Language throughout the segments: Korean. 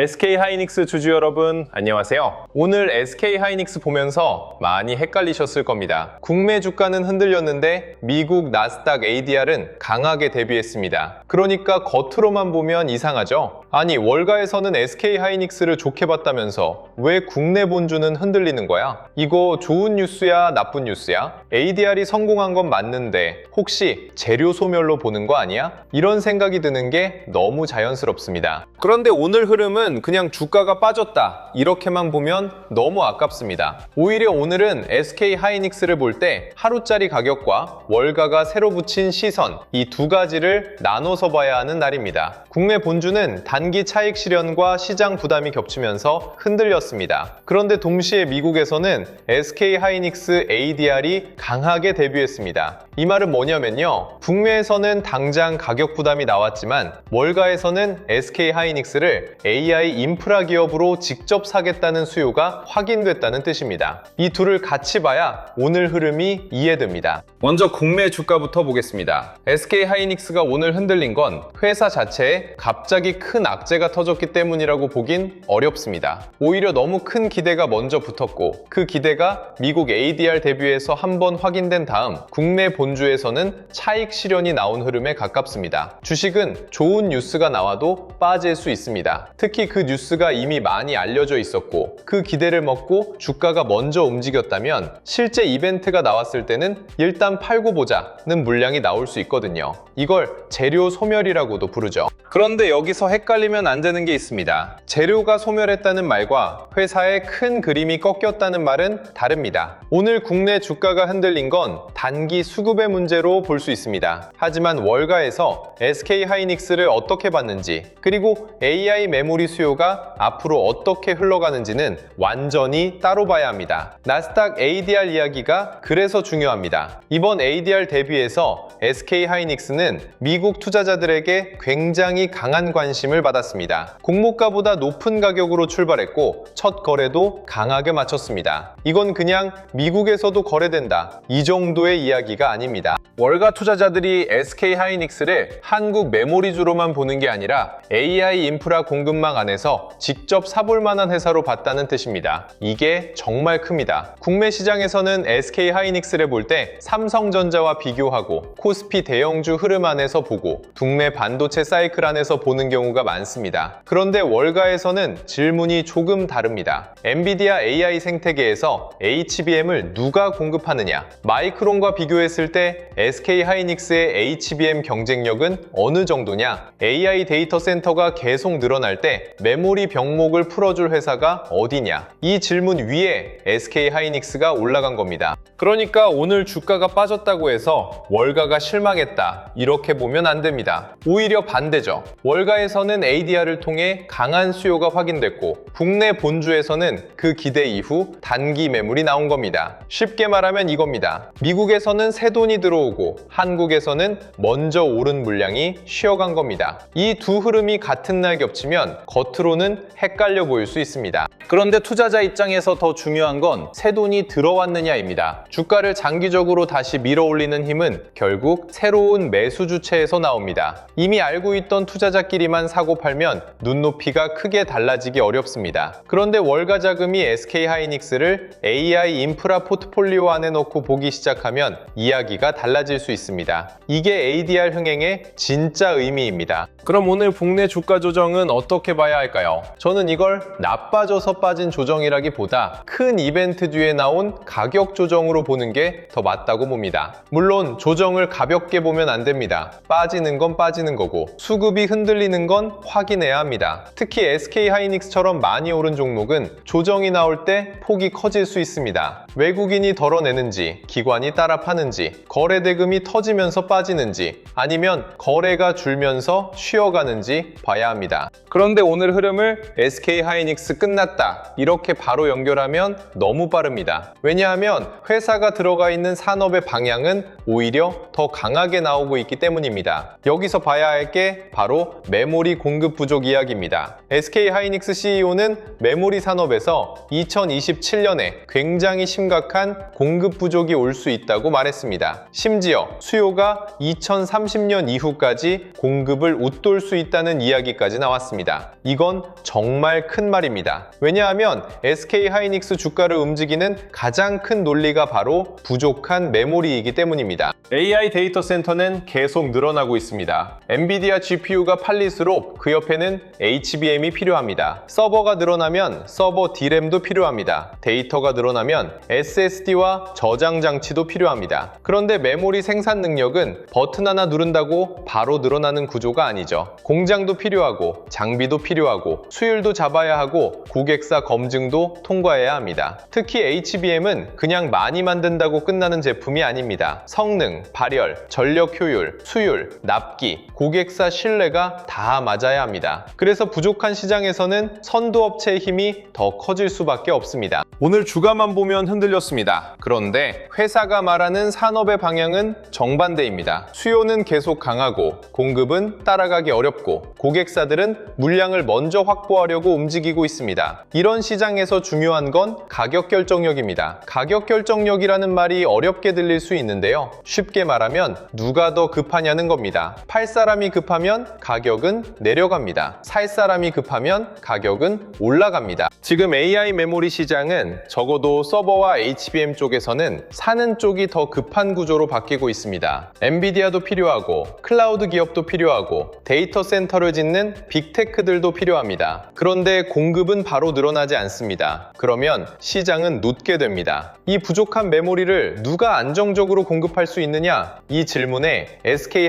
SK 하이닉스 주주 여러분 안녕하세요. 오늘 SK 하이닉스 보면서 많이 헷갈리셨을 겁니다. 국내 주가는 흔들렸는데 미국 나스닥 ADR은 강하게 대비했습니다. 그러니까 겉으로만 보면 이상하죠? 아니 월가에서는 SK하이닉스를 좋게 봤다면서 왜 국내 본주는 흔들리는 거야? 이거 좋은 뉴스야 나쁜 뉴스야? ADR이 성공한 건 맞는데 혹시 재료 소멸로 보는 거 아니야? 이런 생각이 드는 게 너무 자연스럽습니다. 그런데 오늘 흐름은 그냥 주가가 빠졌다 이렇게만 보면 너무 아깝습니다. 오히려 오늘은 SK하이닉스를 볼 때 하루짜리 가격과 월가가 새로 붙인 시선 이 두 가지를 나눠서 봐야 하는 날입니다. 국내 본주는 단기 차익 실현과 시장 부담이 겹치면서 흔들렸습니다. 그런데 동시에 미국에서는 SK하이닉스 ADR이 강하게 데뷔했습니다. 이 말은 뭐냐면요. 북미에서는 당장 가격 부담이 나왔지만 월가에서는 SK하이닉스를 AI 인프라 기업으로 직접 사겠다는 수요가 확인됐다는 뜻입니다. 이 둘을 같이 봐야 오늘 흐름이 이해됩니다. 먼저 국내 주가부터 보겠습니다. SK하이닉스가 오늘 흔들린 건 회사 자체에 갑자기 큰 악재가 터졌기 때문이라고 보긴 어렵습니다. 오히려 너무 큰 기대가 먼저 붙었고 그 기대가 미국 ADR 대비해서 한번 확인된 다음 국내 본주에서는 차익 실현이 나온 흐름에 가깝습니다. 주식은 좋은 뉴스가 나와도 빠질 수 있습니다. 특히 그 뉴스가 이미 많이 알려져 있었고 그 기대를 먹고 주가가 먼저 움직였다면 실제 이벤트가 나왔을 때는 일단 팔고 보자는 물량이 나올 수 있거든요. 이걸 재료 소멸이라고도 부르죠. 그런데 여기서 헷갈리면 안 되는 게 있습니다. 재료가 소멸했다는 말과 회사의 큰 그림이 꺾였다는 말은 다릅니다. 오늘 국내 주가가 흔들린 건 단기 수급의 문제로 볼 수 있습니다. 하지만 월가에서 SK하이닉스를 어떻게 봤는지 그리고 AI 메모리 수요가 앞으로 어떻게 흘러가는지는 완전히 따로 봐야 합니다. 나스닥 ADR 이야기가 그래서 중요합니다. 이번 ADR 대비해서 SK하이닉스는 미국 투자자들에게 굉장히 강한 관심을 받았습니다. 공모가보다 높은 가격으로 출발했고 첫 거래도 강하게 마쳤습니다. 이건 그냥 미국에서도 거래된다 이 정도의 이야기가 아닙니다. 월가 투자자들이 SK하이닉스를 한국 메모리주로만 보는 게 아니라 AI 인프라 공급망 안에서 직접 사볼 만한 회사로 봤다는 뜻입니다. 이게 정말 큽니다. 국내 시장에서는 SK하이닉스를 볼 때 삼성전자와 비교하고 코스피 대형주 흐름 안에서 보고 국내 반도체 사이클 안에서 보는 경우가 많습니다. 그런데 월가에서는 질문이 조금 다릅니다. 엔비디아 AI 생태계에서 HBM을 누가 공급하느냐? 마이크론과 비교했을 때 SK하이닉스의 HBM 경쟁력은 어느 정도냐? AI 데이터 센터가 계속 늘어날 때 메모리 병목을 풀어줄 회사가 어디냐? 이 질문 위에 SK하이닉스가 올라간 겁니다. 그러니까 오늘 주가가 빠졌다고 해서 월가가 실망했다 이렇게 보면 안 됩니다. 오히려 반대죠. 월가에서는 ADR을 통해 강한 수요가 확인됐고 국내 본주에서는 그 기대 이후 단기 매물이 나온 겁니다. 쉽게 말하면 이겁니다. 미국에서는 새 돈이 들어오고 한국에서는 먼저 오른 물량이 쉬어간 겁니다. 이 두 흐름이 같은 날 겹치면 겉으로는 헷갈려 보일 수 있습니다. 그런데 투자자 입장에서 더 중요한 건 새 돈이 들어왔느냐입니다. 주가를 장기적으로 다시 밀어 올리는 힘은 결국 새로운 매수 주체에서 나옵니다. 이미 알고 있던 투자자끼리만 사고 팔면 눈높이가 크게 달라지기 어렵습니다. 그런데 월가 자금이 SK하이닉스를 AI 인프라 포트폴리오 안에 넣고 보기 시작하면 이야기가 달라질 수 있습니다. 이게 ADR 흥행의 진짜 의미입니다. 그럼 오늘 국내 주가 조정은 어떻게 봐야 할까요? 저는 이걸 나빠져서 빠진 조정이라기보다 큰 이벤트 뒤에 나온 가격 조정으로 보는 게 더 맞다고 봅니다. 물론 조정을 가볍게 보면 안 됩니다. 빠지는 건 빠지는 거고 수급이 흔들리는 건 확인해야 합니다. 특히 SK하이닉스처럼 많이 오른 종목은 조정이 나올 때 폭이 커질 수 있습니다. 외국인이 덜어내는지, 기관이 따라 파는지, 거래 대금이 터지면서 빠지는지, 아니면 거래가 줄면서 쉬어가는지 봐야 합니다. 그런데 오늘 흐름을 SK하이닉스 끝났다 이렇게 바로 연결하면 너무 빠릅니다. 왜냐하면 회사가 들어가 있는 산업의 방향은 오히려 더 강하게 나오고 있기 때문입니다. 여기서 봐야 할 게 바로 메모리 공급 부족 이야기입니다. SK하이닉스 CEO는 메모리 산업에서 2027년에 굉장히 심각한 공급 부족이 올 수 있다고 말했습니다. 있습니다. 심지어 수요가 2030년 이후까지 공급을 웃돌 수 있다는 이야기까지 나왔습니다. 이건 정말 큰 말입니다. 왜냐하면 SK하이닉스 주가를 움직이는 가장 큰 논리가 바로 부족한 메모리이기 때문입니다. AI 데이터 센터는 계속 늘어나고 있습니다. 엔비디아 GPU가 팔릴수록 그 옆에는 HBM이 필요합니다. 서버가 늘어나면 서버 D램도 필요합니다. 데이터가 늘어나면 SSD와 저장 장치도 필요합니다. 그런데 메모리 생산 능력은 버튼 하나 누른다고 바로 늘어나는 구조가 아니죠. 공장도 필요하고 장비도 필요하고 수율도 잡아야 하고 고객사 검증도 통과해야 합니다. 특히 HBM은 그냥 많이 만든다고 끝나는 제품이 아닙니다. 성능, 발열, 전력 효율, 수율, 납기, 고객사 신뢰가 다 맞아야 합니다. 그래서 부족한 시장에서는 선도업체의 힘이 더 커질 수밖에 없습니다. 오늘 주가만 보면 흔들렸습니다. 그런데 회사가 말하는 산업의 방향은 정반대입니다. 수요는 계속 강하고 공급은 따라가기 어렵고 고객사들은 물량을 먼저 확보하려고 움직이고 있습니다. 이런 시장에서 중요한 건 가격 결정력입니다. 가격 결정력이라는 말이 어렵게 들릴 수 있는데요. 쉽게 말하면 누가 더 급하냐는 겁니다. 팔 사람이 급하면 가격은 내려갑니다. 살 사람이 급하면 가격은 올라갑니다. 지금 AI 메모리 시장은 적어도 서버와 HBM 쪽에서는 사는 쪽이 더 급한 구조로 바뀌고 있습니다. 엔비디아도 필요하고 클라우드 기업도 필요하고 데이터 센터를 짓는 빅테크들도 필요합니다. 그런데 공급은 바로 늘어나지 않습니다. 그러면 시장은 눕게 됩니다. 이 부족한 메모리를 누가 안정적으로 공급할 수 있느냐? 이 질문에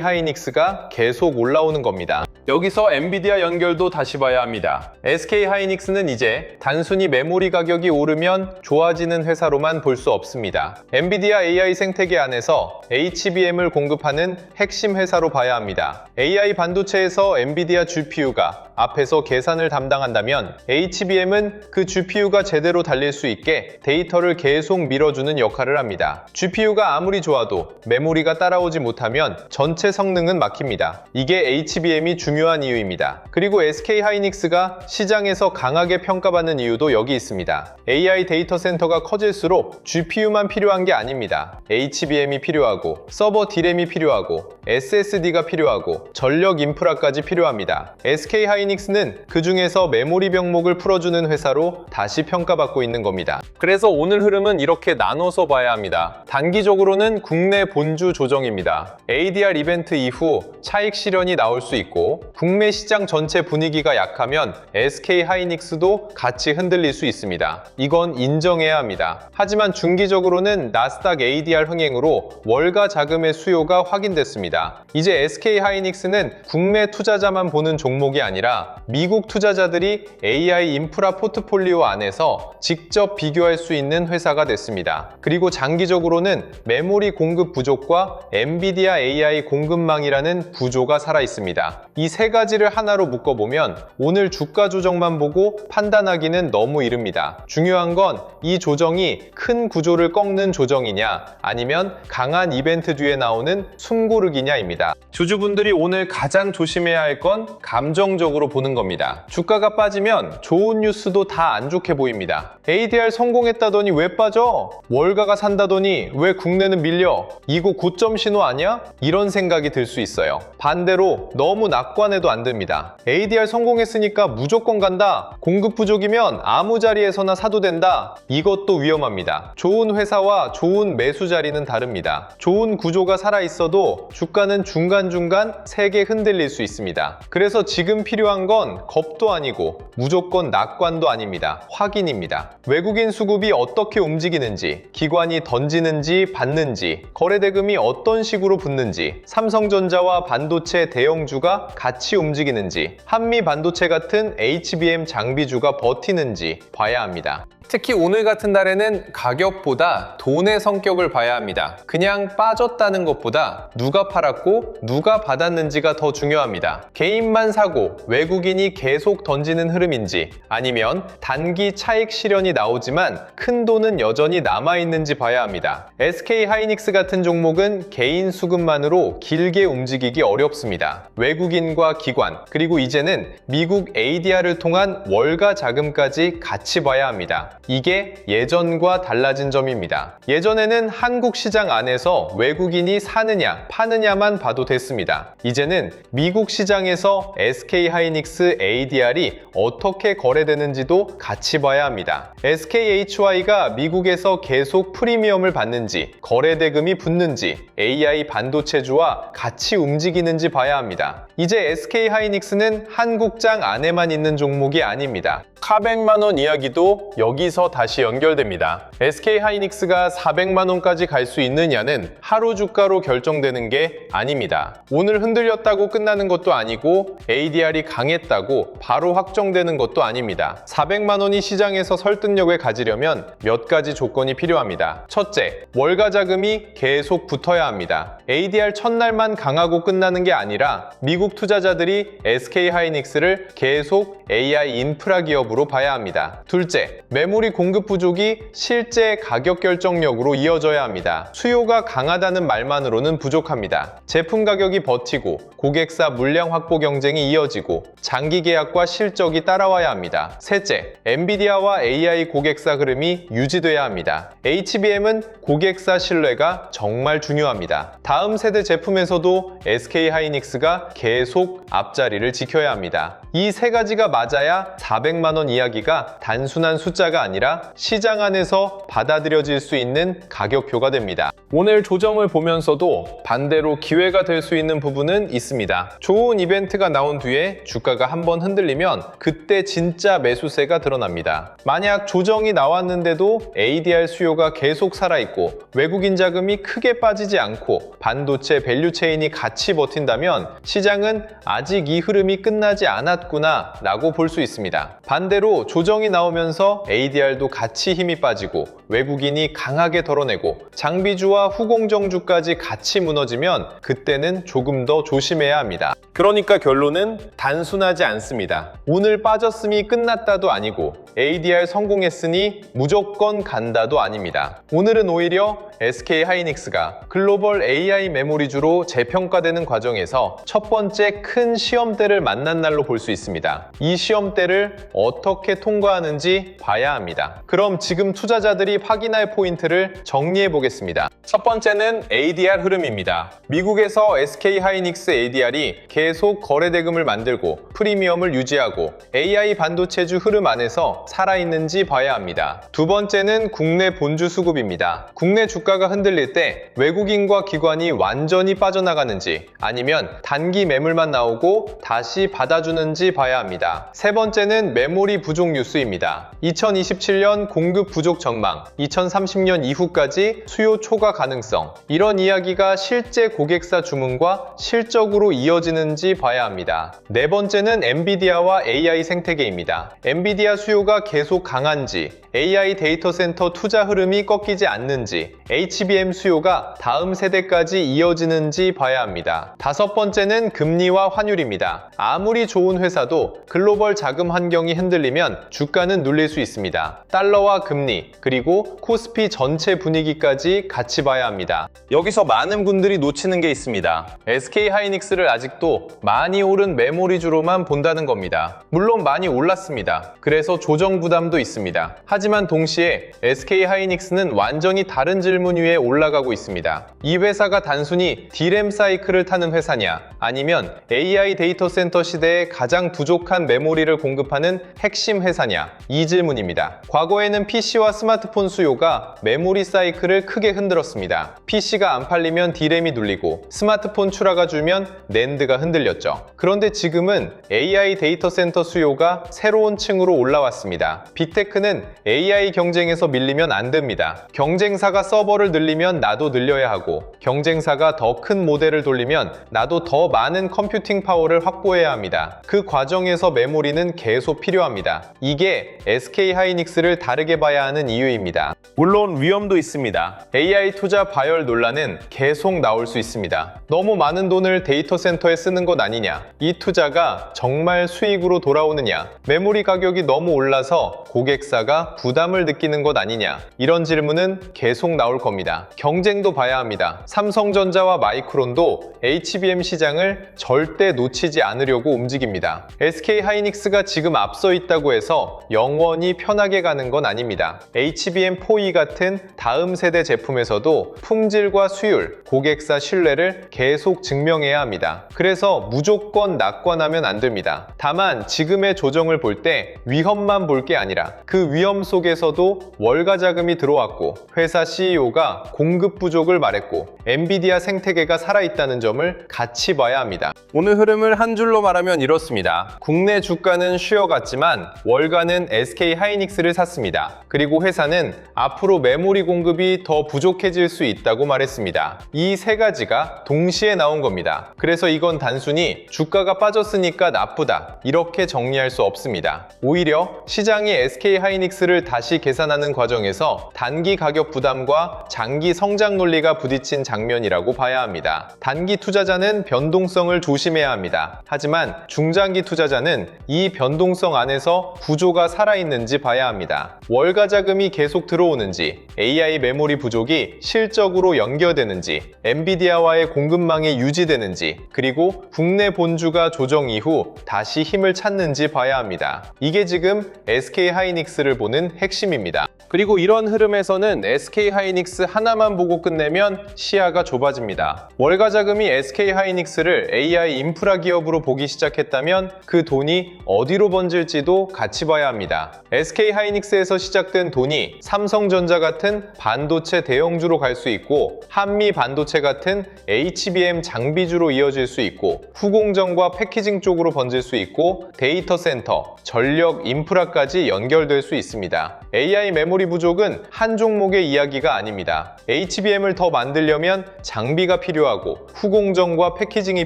SK하이닉스가 계속 올라오는 겁니다. 여기서 엔비디아 연결도 다시 봐야 합니다. SK하이닉스는 이제 단순히 메모리 가격이 오르면 좋아지는 회사로만 볼 수 없습니다. 엔비디아 AI 생태계 안에서 HBM을 공급하는 핵심 회사로 봐야 합니다. AI 반도체에서 엔비디아 GPU가 앞에서 계산을 담당한다면 HBM은 그 GPU가 제대로 달릴 수 있게 데이터를 계속 밀어주는 역할을 합니다. GPU가 아무리 좋아도 메모리가 따라오지 못하면 전체 성능은 막힙니다. 이게 HBM이 중요한 이유입니다. 그리고 SK하이닉스가 시장에서 강하게 평가받는 이유도 여기 있습니다. AI 데이터 센터가 커질수록 GPU만 필요한 게 아닙니다. HBM이 필요하고 서버 D램이 필요하고 SSD가 필요하고 전력 인프라까지 필요합니다. SK하이닉스는 그 중에서 메모리 병목을 풀어주는 회사로 다시 평가받고 있는 겁니다. 그래서 오늘 흐름은 이렇게 나눠서 봐야 합니다. 단기적으로는 국내 본주 조정입니다. ADR 이벤트 이후 차익 실현이 나올 수 있고 국내 시장 전체 분위기가 약하면 SK하이닉스도 같이 흔들릴 수 있습니다. 이건 인정해야 합니다. 하지만 중기적으로는 나스닥 ADR 흥행으로 월가 자금의 수요가 확인됐습니다. 이제 SK하이닉스는 국내 투자자만 보는 종목이 아니라 미국 투자자들이 AI 인프라 포트폴리오 안에서 직접 비교할 수 있는 회사가 됐습니다. 그리고 장기적으로는 메모리 공급 부족과 엔비디아 AI 공급망이라는 구조가 살아 있습니다. 이 세 가지를 하나로 묶어보면 오늘 주가 조정만 보고 판단하기는 너무 이릅니다. 중요한 건 이 조정이 큰 구조를 꺾는 조정이냐 아니면 강한 이벤트 뒤에 나오는 숨고르기냐입니다. 주주분들이 오늘 가장 조심해야 할 건 감정적으로 보는 겁니다. 주가가 빠지면 좋은 뉴스도 다 안 좋게 보입니다. ADR 성공했다더니 왜 빠져? 월가가 산다더니 왜 국내는 밀려? 이거 고점 신호 아니야? 이런 생각이 들 수 있어요. 반대로 너무 낙관해도 안 됩니다. ADR 성공했으니까 무조건 간다. 공급 부족이면 아무 자리에서나 사도 된다. 이것도 위험합니다. 좋은 회사와 좋은 매수 자리는 다릅니다. 좋은 구조가 살아있어도 주가는 중간중간 세게 흔들릴 수 있습니다. 그래서 지금 필요한 건 겁도 아니고 무조건 낙관도 아닙니다. 확인입니다. 외국인 수급이 어떻게 움직이는지, 기관이 던지는지 받는지, 거래대금이 어떤 식으로 붙는지, 삼성전자와 반도체 대형주가 같이 움직이는지, 한미 반도체 같은 HBM 장비주가 버티는지 봐야 합니다. 특히 오늘 같은 날에는 가격보다 돈의 성격을 봐야 합니다. 그냥 빠졌다는 것보다 누가 팔았고 누가 받았는지가 더 중요합니다. 개인만 사고 외국인이 계속 던지는 흐름인지 아니면 단기 차익 실현이 나오지만 큰 돈은 여전히 남아있는지 봐야 합니다. SK하이닉스 같은 종목은 개인 수급만으로 길게 움직이기 어렵습니다. 외국인과 기관 그리고 이제는 미국 ADR을 통한 월가 자금까지 같이 봐야 합니다. 이게 예전과 달라진 점입니다. 예전에는 한국 시장 안에서 외국인이 사느냐, 파느냐만 봐도 됐습니다. 이제는 미국 시장에서 SK하이닉스 ADR이 어떻게 거래되는지도 같이 봐야 합니다. SKHY가 미국에서 계속 프리미엄을 받는지, 거래 대금이 붙는지, AI 반도체주와 같이 움직이는지 봐야 합니다. 이제 SK하이닉스는 한국장 안에만 있는 종목이 아닙니다. 400만원 이야기도 여기서 다시 연결됩니다. SK하이닉스가 400만원까지 갈 수 있느냐는 하루 주가로 결정되는 게 아닙니다. 오늘 흔들렸다고 끝나는 것도 아니고 ADR이 강했다고 바로 확정되는 것도 아닙니다. 400만원이 시장에서 설득력을 가지려면 몇 가지 조건이 필요합니다. 첫째, 월가 자금이 계속 붙어야 합니다. ADR 첫날만 강하고 끝나는 게 아니라 미국 투자자들이 SK하이닉스를 계속 AI 인프라 기업으로 봐야 합니다. 둘째, 메모리 공급 부족이 실제 가격 결정력으로 이어져야 합니다. 수요가 강하다는 말만으로는 부족합니다. 제품 가격이 버티고 고객사 물량 확보 경쟁이 이어지고 장기 계약과 실적이 따라와야 합니다. 셋째, 엔비디아와 AI 고객사 흐름이 유지돼야 합니다. HBM은 고객사 신뢰가 정말 중요합니다. 다음 세대 제품에서도 SK하이닉스가 계속 앞자리를 지켜야 합니다. 이 세 가지가 맞아야 400만원 이야기가 단순한 숫자가 아니라 시장 안에서 받아들여질 수 있는 가격표가 됩니다. 오늘 조정을 보면서도 반대로 기회가 될 수 있는 부분은 있습니다. 좋은 이벤트가 나온 뒤에 주가가 한번 흔들리면 그때 진짜 매수세가 드러납니다. 만약 조정이 나왔는데도 ADR 수요가 계속 살아있고 외국인 자금이 크게 빠지지 않고 반도체 밸류체인이 같이 버틴다면 시장은 아직 이 흐름이 끝나지 않았구나 라고 볼 수 있습니다. 반대로 조정이 나오면서 ADR도 같이 힘이 빠지고 외국인이 강하게 덜어내고 장비주와 후공정주까지 같이 무너지면 그때는 조금 더 조심해야 합니다. 그러니까 결론은 단순하지 않습니다. 오늘 빠졌음이 끝났다도 아니고 ADR 성공했으니 무조건 간다도 아닙니다. 오늘은 오히려 SK하이닉스가 글로벌 AI 메모리주로 재평가되는 과정에서 첫 번째 큰 시험대를 만난 날로 볼 수 있습니다. 이 시험대를 어떻게 통과하는지 봐야 합니다. 그럼 지금 투자자들이 확인할 포인트를 정리해 보겠습니다. 첫 번째는 ADR 흐름입니다. 미국에서 SK하이닉스 ADR이 계속 거래 대금을 만들고 프리미엄을 유지하고 AI 반도체주 흐름 안에서 살아있는지 봐야 합니다. 두 번째는 국내 본주 수급입니다. 국내 주가가 흔들릴 때 외국인과 기관이 완전히 빠져나가는지 아니면 단기 매물만 나오고 다시 받아주는지 봐야 합니다. 세 번째는 메모리 부족 뉴스입니다. 2027년 공급 부족 전망, 2030년 이후까지 수요 초과 가능성, 이런 이야기가 실제 고객사 주문과 실적으로 이어지는지 봐야 합니다. 네 번째는 엔비디아와 AI 생태계입니다. 엔비디아 수요가 계속 강한지, AI 데이터 센터 투자 흐름이 꺾이지 않는지, HBM 수요가 다음 세대까지 이어지는지 봐야 합니다. 다섯 번째는 금리와 환율입니다. 아무리 좋은 회사도 글로벌 자금 환경이 흔들리면 주가는 눌릴 수 있습니다. 달러와 금리, 그리고 코스피 전체 분위기까지 같이 봐야 합니다. 여기서 많은 분들이 놓치는 게 있습니다. SK하이닉스를 아직도 많이 오른 메모리주로만 본다는 겁니다. 물론 많이 올랐습니다. 그래서 조정 부담도 있습니다. 하지만 동시에 SK하이닉스는 완전히 다른 질문 위에 올라가고 있습니다. 이 회사가 단순히 D램 사이클을 타는 회사냐, 아니면 AI 데이터 센터 시대에 가장 부족한 메모리를 공급하는 핵심 회사냐, 이 질문입니다. 과거에는 PC와 스마트폰 수요가 메모리 사이클을 크게 흔들었습니다. PC가 안 팔리면 D램이 눌리고 스마트폰 출하가 줄면 낸드가 흔들렸죠. 그런데 지금은 AI 데이터 센터 수요가 새로운 층으로 올라왔습니다. 빅테크는 AI 경쟁에서 밀리면 안 됩니다. 경쟁사가 서버를 늘리면 나도 늘려야 하고, 경쟁사가 더 큰 모델을 돌리면 나도 더 많은 컴퓨팅 파워를 확보해야 합니다. 그 과정에서 메모리는 계속 필요합니다. 이게 SK하이닉스를 다르게 봐야 하는 이유입니다. 물론 위험도 있습니다. AI 투자 과열 논란은 계속 나올 수 있습니다. 너무 많은 돈을 데이터 센터에 쓰는 것 아니냐, 이 투자가 정말 수익으로 돌아오느냐, 메모리 가격이 너무 올라 올라서 고객사가 부담을 느끼는 것 아니냐, 이런 질문은 계속 나올 겁니다. 경쟁도 봐야 합니다. 삼성전자와 마이크론도 HBM 시장을 절대 놓치지 않으려고 움직입니다. SK하이닉스가 지금 앞서 있다고 해서 영원히 편하게 가는 건 아닙니다. HBM4E 같은 다음 세대 제품에서도 품질과 수율, 고객사 신뢰를 계속 증명해야 합니다. 그래서 무조건 낙관하면 안 됩니다. 다만 지금의 조정을 볼 때 위험만 볼 게 아니라 그 위험 속에서도 월가 자금이 들어왔고 회사 CEO가 공급 부족을 말했고 엔비디아 생태계가 살아있다는 점을 같이 봐야 합니다. 오늘 흐름을 한 줄로 말하면 이렇습니다. 국내 주가는 쉬어갔지만 월가는 SK하이닉스를 샀습니다. 그리고 회사는 앞으로 메모리 공급이 더 부족해질 수 있다고 말했습니다. 이 세 가지가 동시에 나온 겁니다. 그래서 이건 단순히 주가가 빠졌으니까 나쁘다, 이렇게 정리할 수 없습니다. 오히려 시장이 SK하이닉스를 다시 계산하는 과정에서 단기 가격 부담과 장기 성장 논리가 부딪힌 장면이라고 봐야 합니다. 단기 투자자는 변동성을 조심해야 합니다. 하지만 중장기 투자자는 이 변동성 안에서 구조가 살아있는지 봐야 합니다. 월가 자금이 계속 들어오는지, AI 메모리 부족이 실적으로 연결되는지, 엔비디아와의 공급망이 유지되는지, 그리고 국내 본주가 조정 이후 다시 힘을 찾는지 봐야 합니다. 이게 지금 SK하이닉스를 보는 핵심입니다. 그리고 이런 흐름에서는 SK하이닉스 하나만 보고 끝내면 시야가 좁아집니다. 월가 자금이 SK하이닉스를 AI 인프라 기업으로 보기 시작했다면 그 돈이 어디로 번질지도 같이 봐야 합니다. SK하이닉스에서 시작된 돈이 삼성전자 같은 반도체 대형주로 갈 수 있고 한미 반도체 같은 HBM 장비주로 이어질 수 있고 후공정과 패키징 쪽으로 번질 수 있고 데이터 센터, 전력 인프라까지 연결될 수 있습니다. AI 메모리 부족은 한 종목의 이야기가 아닙니다. HBM을 더 만들려면 장비가 필요하고 후공정과 패키징이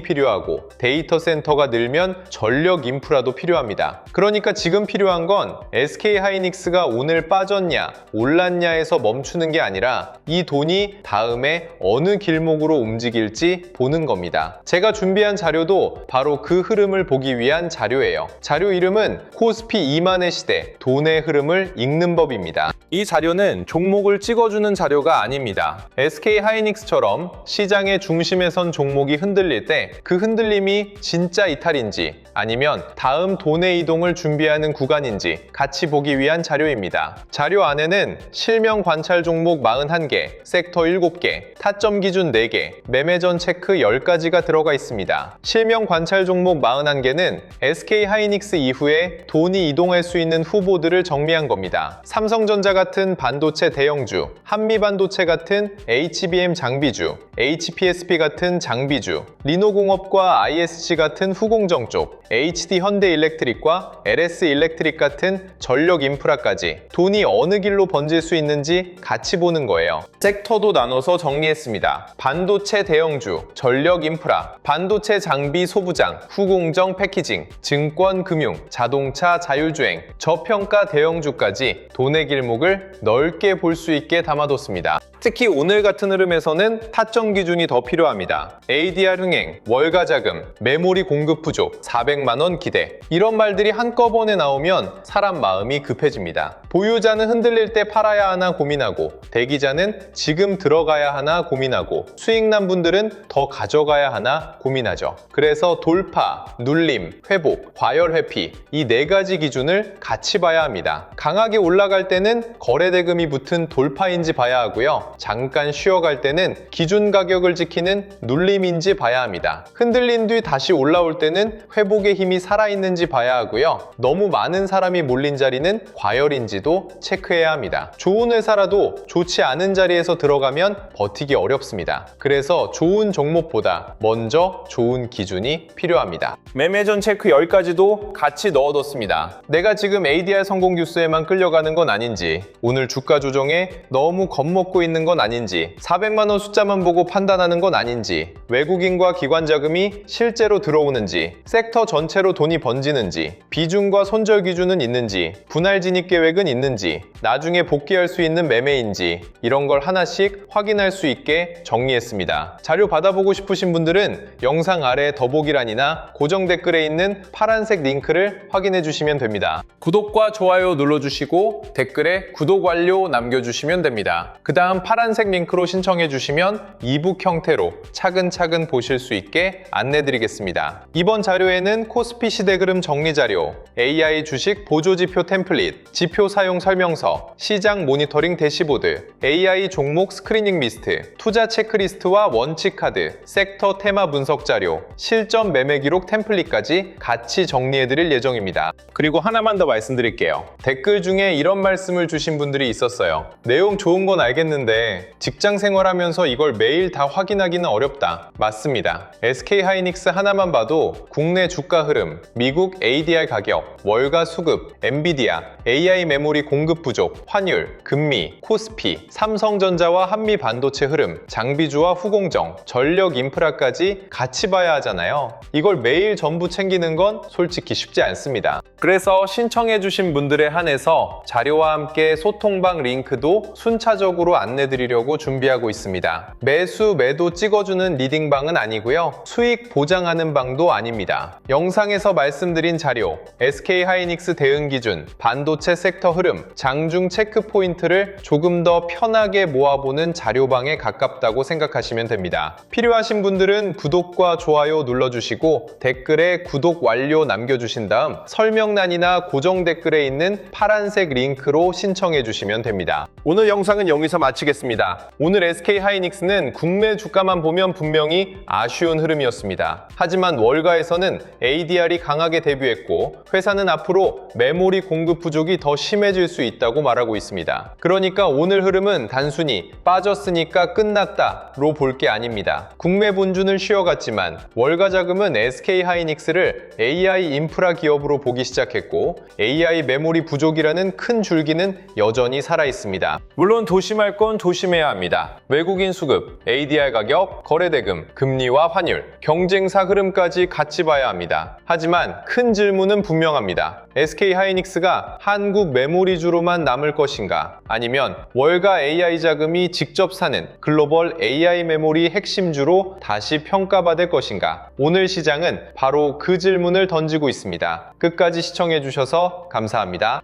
필요하고 데이터 센터가 늘면 전력 인프라도 필요합니다. 그러니까 지금 필요한 건 SK하이닉스가 오늘 빠졌냐 올랐냐에서 멈추는 게 아니라 이 돈이 다음에 어느 길목으로 움직일지 보는 겁니다. 제가 준비한 자료도 바로 그 흐름을 보기 위한 자료예요. 자료 이름은 코스피 2만의 시대, 돈의 흐름을 읽는 법입니다. 이 자료는 종목을 찍어주는 자료가 아닙니다. SK하이닉스처럼 시장의 중심에 선 종목이 흔들릴 때 그 흔들림이 진짜 이탈인지 아니면 다음 돈의 이동을 준비하는 구간인지 같이 보기 위한 자료입니다. 자료 안에는 실명 관찰 종목 41개, 섹터 7개, 타점 기준 4개, 매매전 체크 10가지가 들어가 있습니다. 실명 관찰 종목 41개는 SK하이닉스 이후에 돈이 이동할 수 있는 후보들을 정리한 겁니다. 삼성전자 같은 반도체 대형주, 한미반도체 같은 HBM 장비주, HPSP 같은 장비주, 리노공업과 ISG 같은 후공정 쪽, HD 현대일렉트릭과 LS일렉트릭 같은 전력 인프라까지 돈이 어느 길로 번질 수 있는지 같이 보는 거예요. 섹터도 나눠서 정리했습니다. 반도체 대형주, 전력 인프라, 반도체 장비 소부장, 후공정 패키징, 증권 금융, 자동차 자율주행, 저평가 대형주까지 돈의 길목을 넓게 볼 수 있게 담아뒀습니다. 특히 오늘 같은 흐름에서는 타점 기준이 더 필요합니다. ADR 흥행, 월가 자금, 메모리 공급 부족, 400만 원 기대, 이런 말들이 한꺼번에 나오면 사람 마음이 급해집니다. 보유자는 흔들릴 때 팔아야 하나 고민하고 대기자는 지금 들어가야 하나 고민하고 수익난 분들은 더 가져가야 하나 고민하죠. 그래서 돌파, 눌림, 회복, 과열 회피, 이 4가지 기준을 같이 봐야 합니다. 강하게 올라갈 때는 거래대금이 붙은 돌파인지 봐야 하고요. 잠깐 쉬어갈 때는 기준 가격을 지키는 눌림인지 봐야 합니다. 흔들린 뒤 다시 올라올 때는 회복의 힘이 살아있는지 봐야 하고요. 너무 많은 사람이 몰린 자리는 과열인지도 체크해야 합니다. 좋은 회사라도 좋지 않은 자리에서 들어가면 버티기 어렵습니다. 그래서 좋은 종목보다 먼저 좋은 기준이 필요합니다. 매매전 체크 10가지도 같이 넣어뒀습니다. 내가 지금 ADR 성공 뉴스에만 끌려가는 건 아닌지, 오늘 주가 조정에 너무 겁먹고 있는 건 아닌지, 400만 원 숫자만 보고 판단하는 건 아닌지, 외국인과 기관 자금이 실제로 들어오는지, 섹터 전체로 돈이 번지는지, 비중과 손절 기준은 있는지, 분할 진입 계획은 있는지, 나중에 복귀할 수 있는 매매인지 이런 걸 하나씩 확인할 수 있게 정리했습니다. 자료 받아보고 싶으신 분들은 영상 아래 더보기란이나 고정 댓글에 있는 파란색 링크를 확인해 주시면 됩니다. 구독과 좋아요 눌러주시고 댓글에 구독 완료 남겨주시면 됩니다. 그 다음 파란색 링크로 신청해 주시면 이북 형태로 차근차근 보실 수 있게 안내 드리겠습니다. 이번 자료에는 코스피 시대그램 정리 자료, AI 주식 보조지표 템플릿, 지표 사용 설명서, 시장 모니터링 대시보드, AI 종목 스크리닝 리스트, 투자 체크리스트와 원칙 카드, 섹터 테마 분석 자료, 실전 매매 기록 템플릿까지 같이 정리해 드릴 예정입니다. 그리고 하나만 더 말씀드릴게요. 댓글 중에 이런 말씀을 주신 분들이 있었어요. 내용 좋은 건 알겠는데 직장 생활하면서 이걸 매일 다 확인하기는 어렵다. 맞습니다. SK하이닉스 하나만 봐도 국내 주가 흐름, 미국 ADR 가격, 월가 수급, 엔비디아, AI 메모리 공급 부족, 환율, 금리, 코스피, 삼성전자와 한미 반도체 흐름, 장비주와 후공정, 전력 인프라까지 같이 봐야 하잖아요. 이걸 매일 전부 챙기는 건 솔직히 쉽지 않습니다. 그래서 신청해주신 분들에 한해서 자료와 함께 소통방 링크도 순차적으로 안내드리려고 준비하고 있습니다. 매수, 매도 찍어주는 리딩방은 아니고요. 수익 보장하는 방도 아닙니다. 영상에서 말씀드린 자료, SK하이닉스 대응 기준, 반도체 섹터 흐름, 장중 체크 포인트를 조금 더 편하게 모아보는 자료방에 가깝다고 생각하시면 됩니다. 필요하신 분들은 구독과 좋아요 눌러주시고 댓글에 구독 완료 남겨주신 다음 설명란이나 고정 댓글에 있는 파란색 링크로 신청해 주시면 됩니다. 오늘 영상은 여기서 마치겠습니다. 오늘 SK하이닉스는 국내 주가만 보면 분명히 아쉬운 흐름이었습니다. 하지만 월가에서는 ADR이 강하게 데뷔했고 회사는 앞으로 메모리 공급 부족이 더 심해질 수 있다고 말하고 있습니다. 그러니까 오늘 흐름은 단순히 빠졌으니까 끝났다로 볼 게 아닙니다. 국내 본준을 쉬어갔지만 월가 자금은 SK하이닉스를 AI 인프라 기업으로 보기 시작했고 AI 메모리 부족이라는 큰 줄기는 여전히 살아있습니다. 물론 조심할 건 조심해야 합니다. 외국인 수급, ADR 가격, 거래대금, 금리와 환율, 경쟁사 흐름까지 같이 봐야 합니다. 하지만 큰 질문은 분명합니다. SK하이닉스가 한국 메모리주로만 남을 것인가? 아니면 월가 AI 자금이 직접 사는 글로벌 AI 메모리 핵심주로 다시 평가받을 것인가? 오늘 시장은 바로 그 질문을 던지고 있습니다. 끝까지 시청해주셔서 감사합니다.